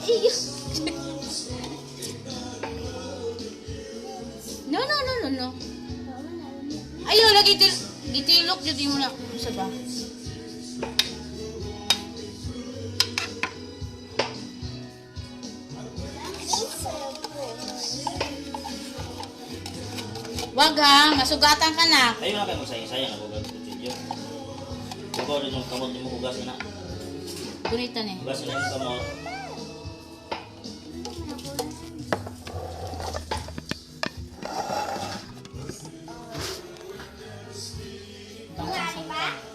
No, no, no, no, no. Ayaw, lagi gitilok, jadi mo na. Isa ba? Wag ha, masugatan ka na. Ayaw na kayo magsayang-sayang ako gagawin sa video. Ikaw rin yung kamot mo hugasin na. Gunitan eh. Hugasin na yung kamot.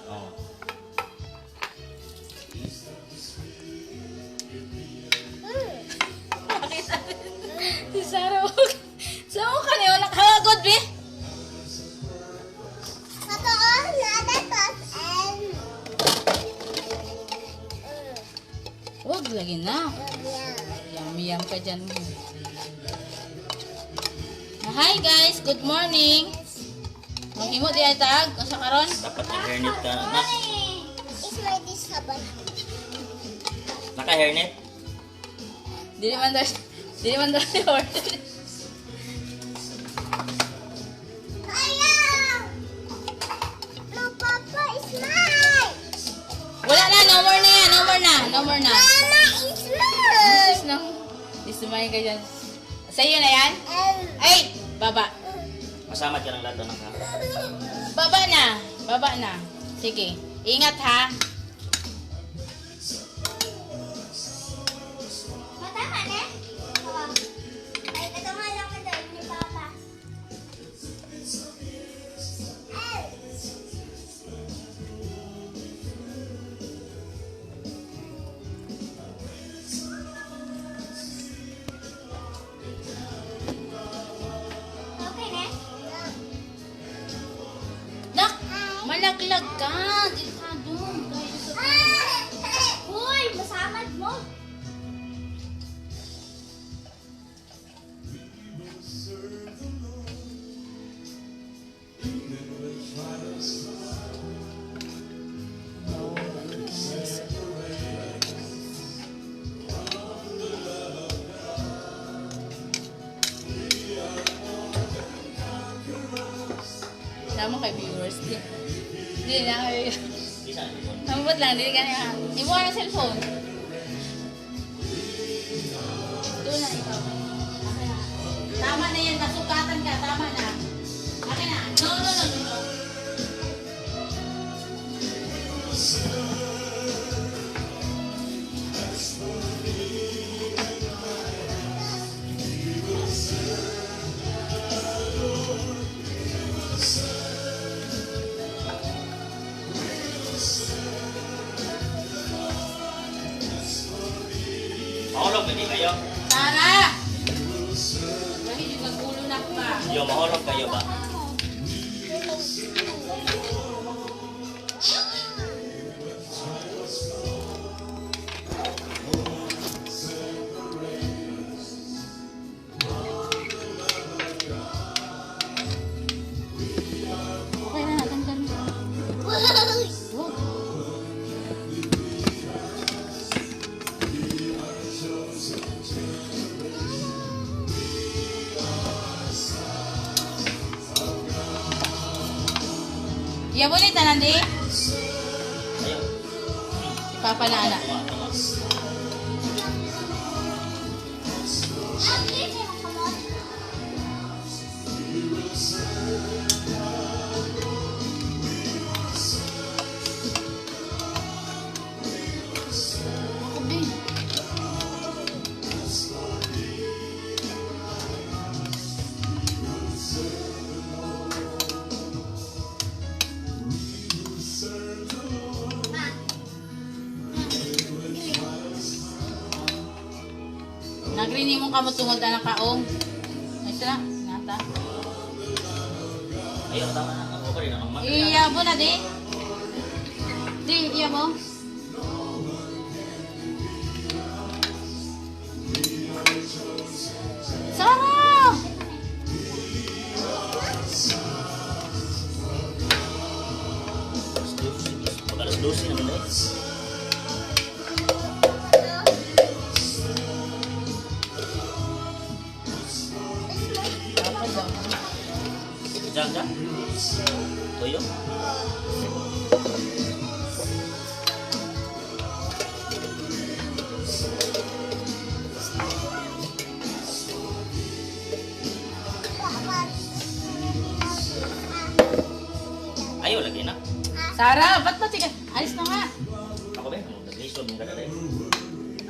Oo. Si Sarah, saan ka niyo? Nakahagod, be? Huwag lagi na. Yum-yum ka dyan. Hi guys, good morning. Maghimo di ay tag, asa karon? Dapat nag-hairnet ka na. Dili Naka-hairnet? man daw si order. Wala na, no more na yan, no more na, no more na. This is no. Disumay ka dyan. Sa'yo na yan? Ay, baba. Masama ka ng lahat ng ha. Baba na, baba na. Sige, ingat ha. Nak, malaglag ka. Delikado. Uy, masamad mo. Naman kay viewers. Hindi na kayo. Isa na yun. Namabot lang, hindi ka na. Ibuha ng cellphone. Doon na ikaw. Akin na. Tama na yan, nasukatan ka. Tama na. Akin na. No, no, no, no, no. Mahulog hindi kayo? Tara! Dahil yung nagulo na pa. Yo, mahulog kayo ba? Okay na, tanggal mo. Huwag. Ya boleh tak nanti? Ayaw. Papa na anak. Tama, tama. Nagrini mo kamot tungod na nakaong. Ay sila, nata. Ayaw, tama na. Ako pa rin ang mag- Iya mo na di. Di, iya mo. Sarah! Pag alas 12 naman eh. Sarah, ba't ba tigas? Alis na nga. Ako ba? Nag-lisod mo ka na rin.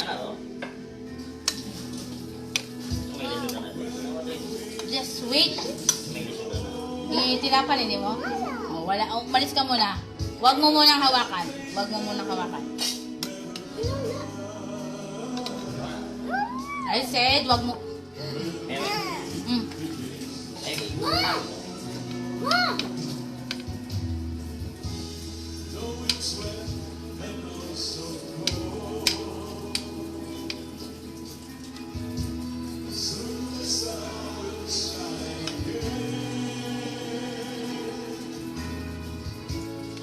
Ano? May lisod na natin. Just wait. May lisod na natin. Itirapan, hindi mo? Oh, wala. Oh, malis ka muna. Huwag mo munang hawakan. Huwag mo munang hawakan. I said, huwag mo. Mm.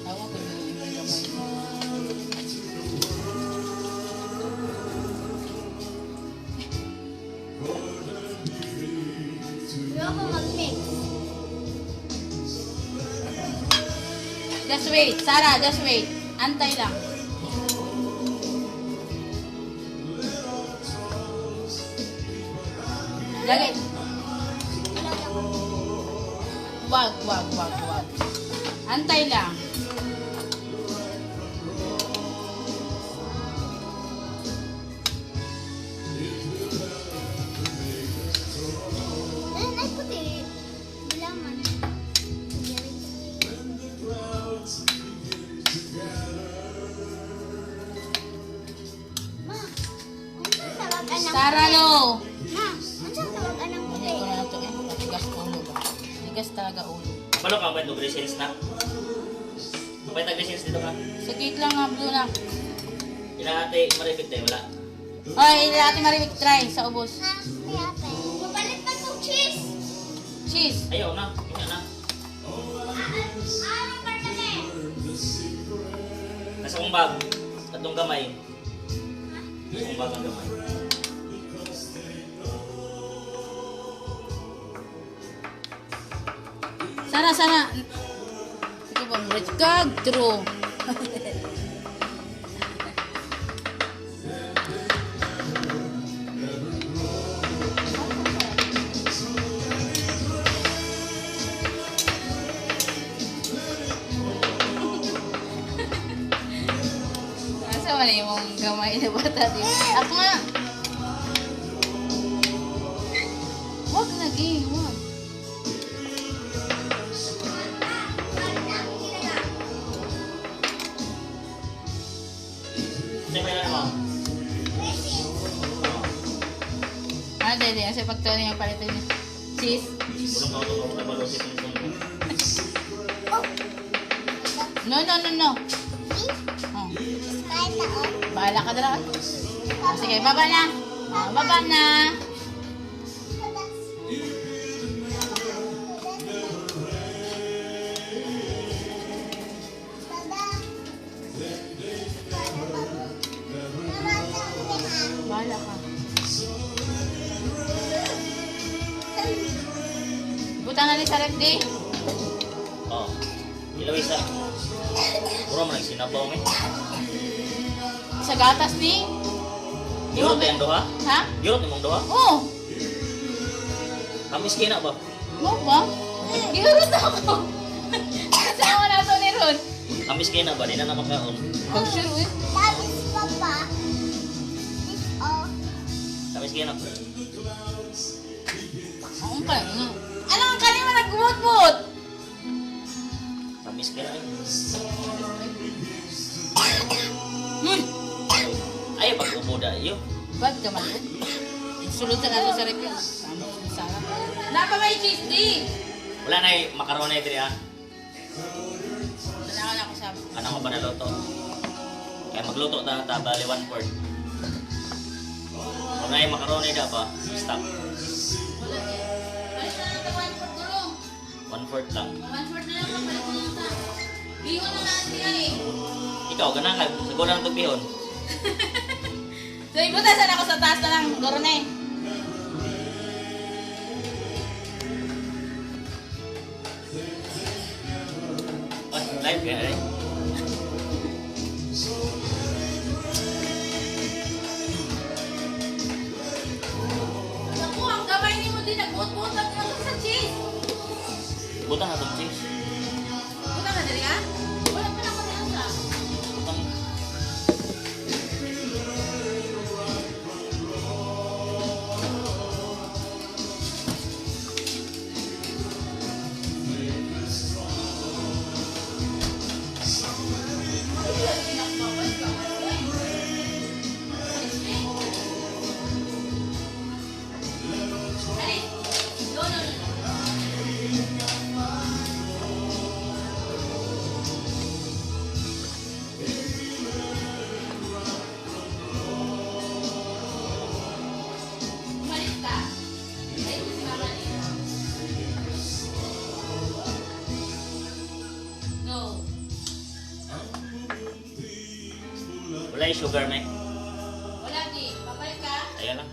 Tawa ko yung ibang kamay mo. Ayoko mag-mix. Just wait, Sarah, just wait. Antay lang. Lagay. Wag. Antay lang. Ay, puti. Bilangan. Ma, unsa tawag anang Sarah, puti? no. Ma, unsa tawag anang puti? Hindi ko na ito eh. Matigas ulo ba? Matigas talaga ulo. Paano ka ba ito? Grisins na? Kapag nag-grisins dito ka? Sa cake lang nga, blue na. Inahati, maripit tayo, wala. Ay, natin maribig try sa ubos. Ha? Kaya pa. Mabalit pa itong cheese. Ayaw Cheese. na, yun na. Anong karne? Nasa kong bag, tatlong gamay. Nasa kong bag ang gamay. Sana. Ito ba, murid kag, true. Asa man yung gamay na bata din. Ako nga. Huwag lagi, huwag. Hindi may na naman. Hindi. Kasi pag ito yung palitan niya. Cheese. Bulong ka ito, kung nabalusin yung sundo. No. Oh. Kahit ako. Bahala ka dala. Oh, sige, baba na. Oh, baba na. Bahala ka. Butang na ni Sarap di. Oo. Ilaw isa. Puro mo nagsinabaw mo. Sa gatas ni. Yurot na yung doha? Ha? Yurot na mong doha? Oo. Kamis kina ba? Mo ba? Gihurot ako. Kasama na ito ni Ron. Kamis kina ba? Di na namakaon. Pag sure, eh. That is Papa. This all. Kamis kina. Oo pa. Ano ang kanina nagbuot-buot? Kamis kina eh. Ayaw pag-ubuda iyo. Bad ka man. Sulod sa nato sa rep yun. Tama ko sa sarap. Napa may cheese di. Wala na eh. Makaroni diri ah. Nanawan ako sa... Ano ko pa naluto? Kaya magluto ta bali 1/4. Kung na makaroni da pa, stop. Wala eh. Palit na lang ito 1/4 gulo. 1/4 lang. 1/4 na lang. Palit na lang ito. Bihon na natin yan eh. Ikaw, ganang ka. Siguro lang itong bihon. So, ibutasan ako sa taas na lang. Goro na eh. Oh, live kaya eh. Naku, ang gamay ni mo din. Nagbuot-buot lang ako sa cheese. Butang na itong cheese. Buta ka dali ha? Wala pa na ako Wala yung sugar, may. Wala di. Papalit ka? Ayan lang.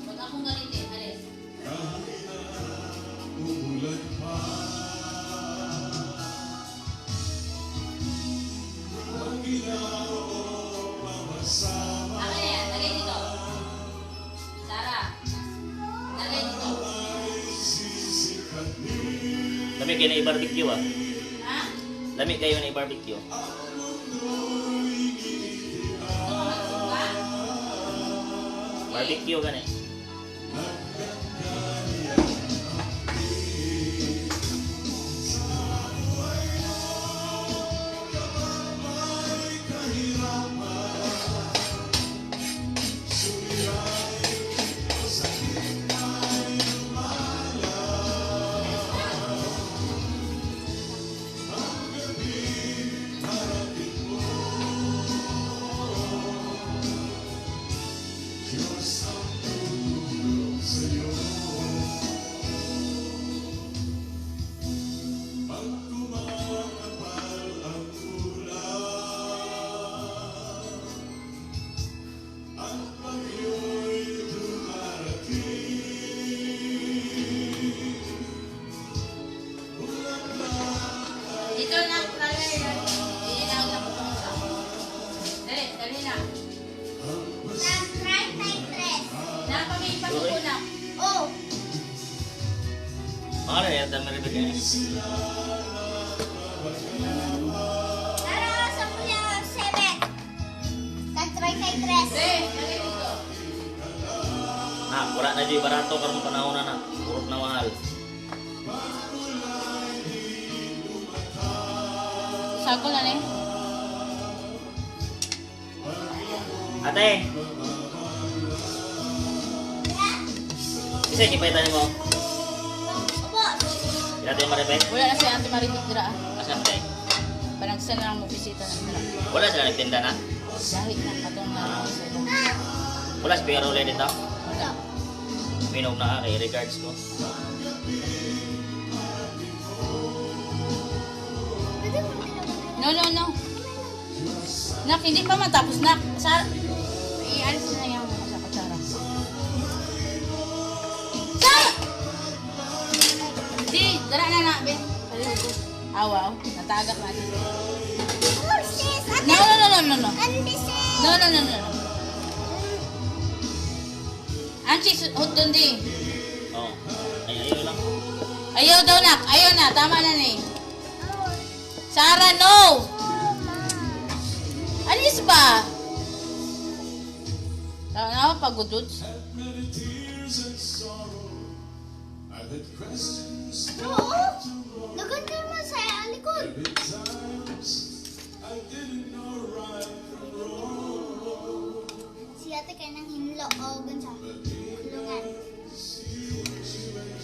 Huwag akong galitin. Alis. Akin na yan. Lagay dito. Sarah. Lagay dito. Lamig kayo na i-barbecue ah. Ha? Lamig kayo na i-barbecue. Gusto mo magsuka? Barbecue gani. Dito na. Dali na. Iinawag na po itong isa. Dali. Dali na. Try my dress. Napamay pa po na. Oh, Mga na yan, dami rin bigyan. Tara, sa kuya 7. Try my dress. Dali. Dali dito. Ah, wala na dyan barato karong panahon na na. Purot na mahal. Sako na eh. Ate! Isa kipaitan mo. Opo. Ate yung maripet. Wala na si Ate Maritik dira. Asan ate? Panagsan na lang mo bisita na dira. Wala sila nagtinda na. Dahil na katong na lang sila. Wala si Pero ulit dito. Wala. Minog na kay regards ko. No. Nak, hindi pa matapos, nak. Ialis na yung sa kutsara. Sa! Di, dala na, Ben. Awaw, natagak natin. Oh, sis. No. And this is... No. Anchi, hutun di. Oo. Ay, ayaw lang. Ayaw daw, nak. Ayaw na, tama na ni. Oh, Sarah, no! Alis ba? Tama na, pagudod. Oo. Naganda naman sa likod. Si ate kaya nang hinlo o gansa. Kulungan.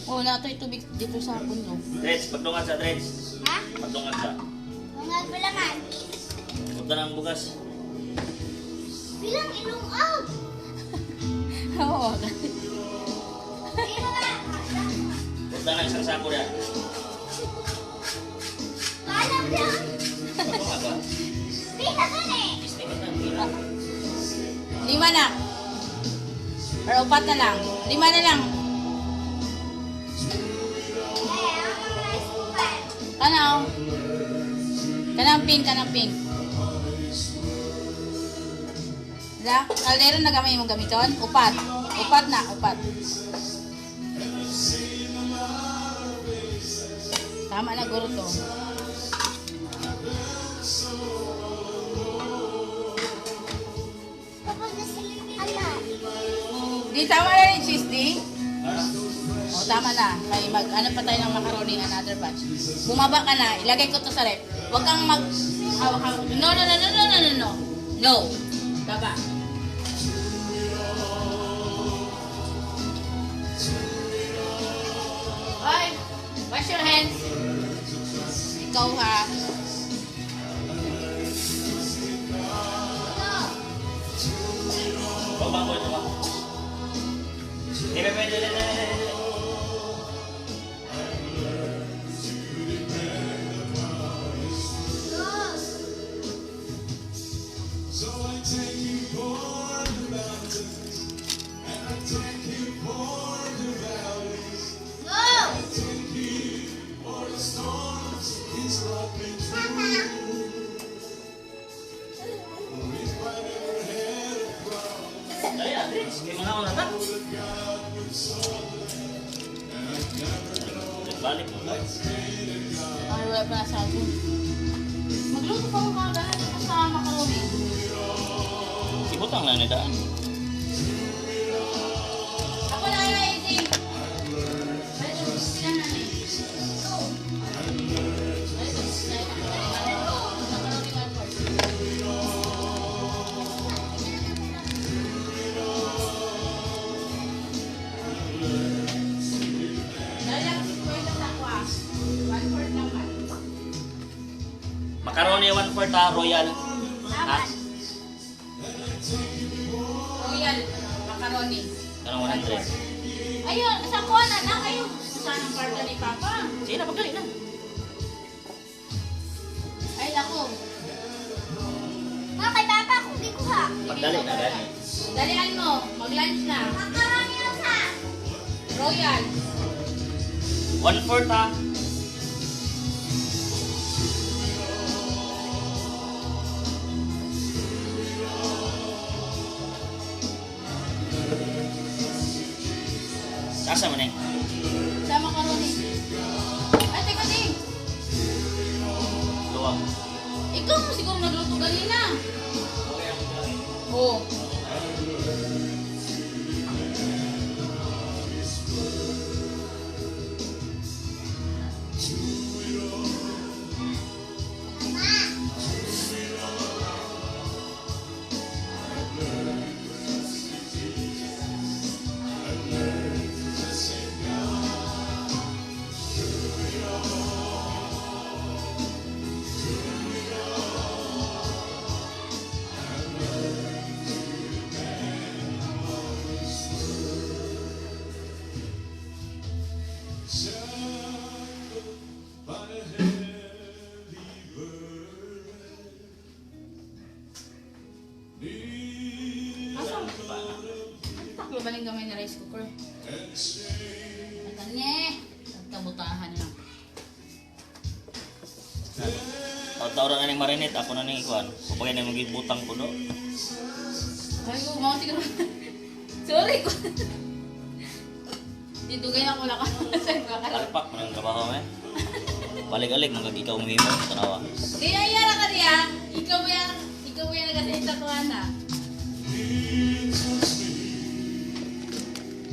Oh, nato yung tubig dito sa puno. Dreads, pagdungan sa dreads. Ha? Pagdungan sa. Mga bilangan. Huwag ka ng bugas. Bilang ilong out. Oo. Pero nga. Huwag ka ng isang sako yan. Alam niya. Pagdungan ba? Bilang ka na eh. Isting ka na. 5 na. Or 4 na lang. 5 na lang. Eh, ang rice cooker. Kanaw. Kanang pink. Da, kaldero na gamay mong gamiton. 4 na. Tama na guro to. Kapag nasilip, ala. Di tama na rin, sis, di? O, tama na. Kaya ano pa tayo ng macaroni, another batch. Bumaba ka na, ilagay ko to sa rep. Huwag kang hawak. No. No. Baba. Oy, wash your hands. Ikaw ha. Ano? Baba mo ito ba? Hindi, pwede. Dali, Andres. May mga una na. Balik mo. Ay, wala pa na sa akin. Magluto pa ako kagad sa macaroni. Ibutang lang na daan. Ako na kaya, Easy. Pwede mo sila na eh. Pwede mo sila na macaroni one part. Dahil lang si Kuwenta sa kwa. One part naman. Macaroni 1/4 royal. Ha? Royal macaroni. Kanang 100. Ayun, sa kuha na kayo. Saan ang parta ni Papa? Sige na, pagdali na. Ay, ako. Mga kay Papa, kung di ko ha. Pagdali na, gani. Dalian mo, mag-lunch na. Makaroni lang ha. Royal. 1/4 ha. Asa man eh? Sa macaroni. Ay, teka din. Luwag. Ikaw mo siguro nagluto kanina. Oo. Asa? Taklo ba lang gamay na rice cooker? Matanye. Nagkabutahan lang. Tawag-tawag na ng marinate, ako na ng ikuan. Kapag na maging butang po do. Ay ko, mga siguro. Sorry ko. Dito ganyan ako lang sa'yo kakala. Alpak mo ng trabaho eh. Balik-alik, ikaw umimo, tanawa. Kaya yara ka niya. Ikaw yan nagkasay sa kuwana.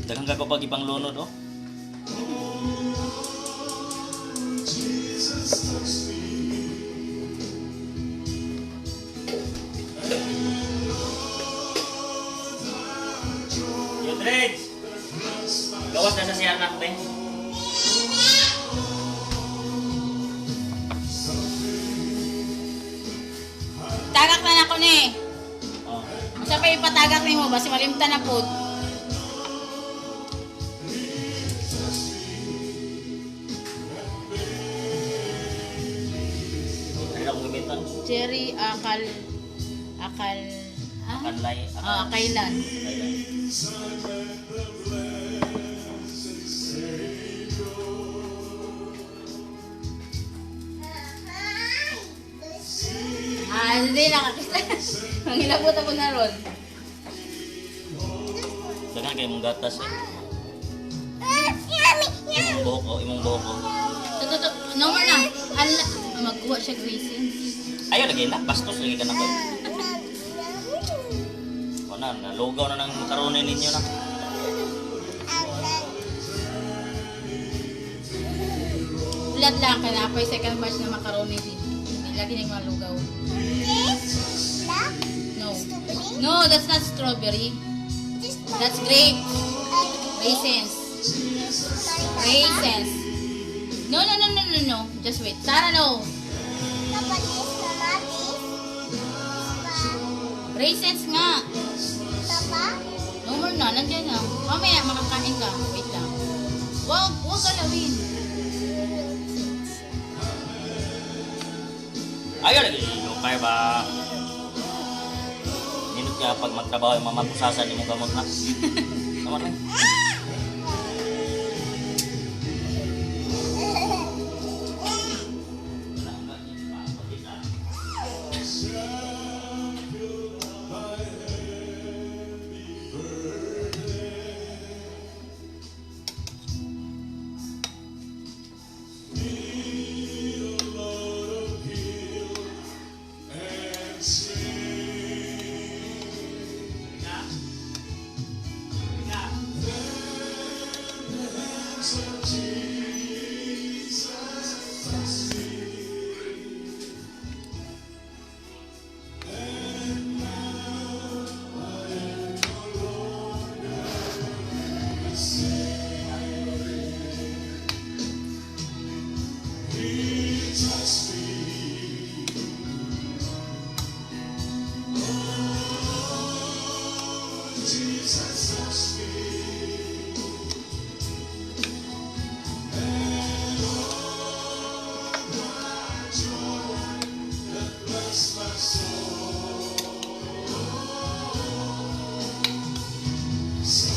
Daghang ka kapag ibang lunod oh. Yudrich! Gawas na sa siyar na te. Tagak na ako ni. Oh. Sa pa ipatagak ni mo, basi malimta na po. Ano akong gamitan? Cherry, akal, Kanlay. akailan. Hindi nakakita. Mangilabot ako na ron. Daghang kayo mong gatas eh. Yummy! Imong buhok oh. Tututu, no more na. Magkuha siya grazing. Ayaw lagi na, bastos lagi ka na ko. O na, nalugaw na ng makaroni ninyo na. Ulat lang ka na. Apay second batch na macaroni din. Lagi niyang malugaw. No. No, that's not strawberry. That's grape. Raisins. Raisins. No. Just wait. Sarah, no. Raisins nga. ba? Minut niya pag magtrabaho yung mamapusasan ni mong gamot na. Tama na.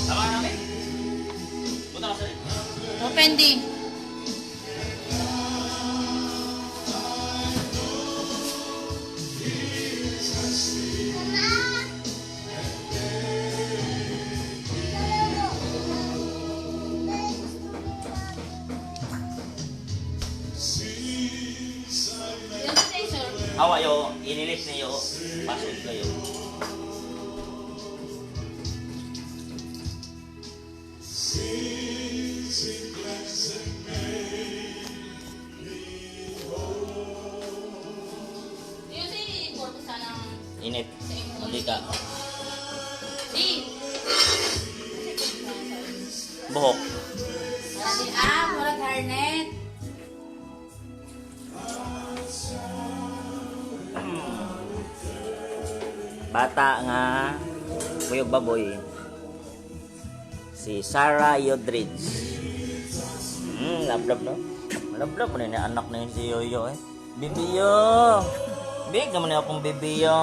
Tama namin. Punta ka sa rin. Opendi. Awa yo, inilit niyo, pasok kayo. Init. Hindi ka. Di. Buhok. Murag harnet. Bata nga Kuyog Baboy. Si Sarah Yodridge. Lablab no? Lablab mo na yung anak na yun si Yoyo eh. Bibiyo! Big naman yung akong bibiyo.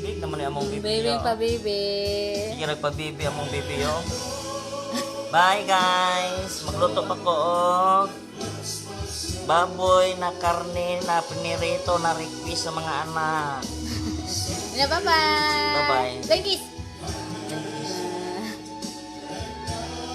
Big naman yung among bibiyo. Baby pa baby. Sige nagpabibi among bibiyo. Bye guys! Magluto pa ko og baboy na karne na pinirito na request sa mga anak. Bye-bye. Bye-bye. Thank you.